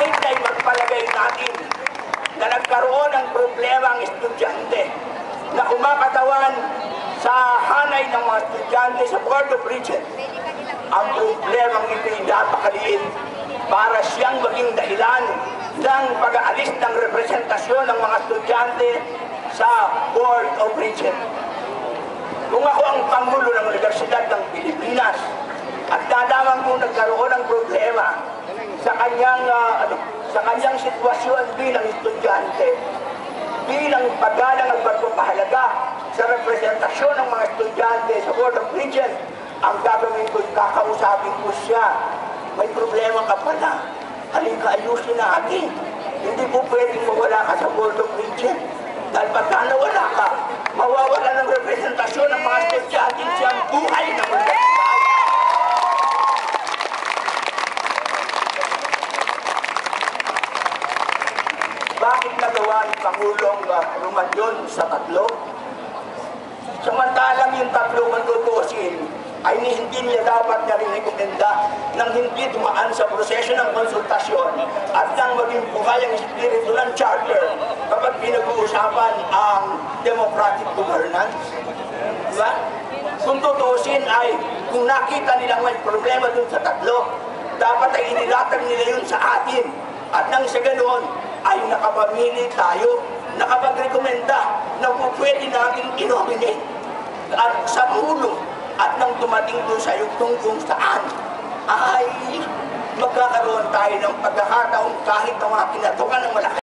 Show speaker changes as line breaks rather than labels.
kahit na magpalagay natin na nagkaroon ng problema ang estudyante na kumakatawan sa hanay ng mga estudyante sa Board of Regents, ang problemang ito'y napakaliit para siyang maging dahilan ng pag-aalis ng representasyon ng mga estudyante sa Board of Regents. Kung ako ang Pangulo ng Universidad ng Pilipinas at nalaman kong nagkaroon ng problema sa kanyang sitwasyon bilang estudyante, bilang paggalang at pagpapahalaga sa representasyon ng mga estudyante sa Board of Regents, ang gagawin ko, kakausapin ko siya. May problema ka pala, halika ayusin natin. Hindi po pwedeng mawala ka sa Board of Regents. Dahil pagka nawala ka, mawawala ng representasyon ng mga estudyante siyang buhay ng universidad. Bakit nagawa ni Pangulong Romanyon sa tatlo? Samantalang yung tatlo mantutusin ay hindi niya dapat na rin rekomenda nang hindi dumaan sa proseso ng konsultasyon at nang maging buhay ang espiritu ng charter kapag pinag-uusapan ang democratic governance. Diba? Kung tutusin ay kung nakita nilang may problema dun sa tatlo, dapat ay inilatag nila yun sa atin. At nang sa ganoon ay nakapamili tayo, nakapag-rekomenda na pwede natin inominate at sa ulo. At nang dumating doon sa yugtong kung saan ay magkakaroon tayo ng pagkakataon kahit ang mga kinatukan ng malaki.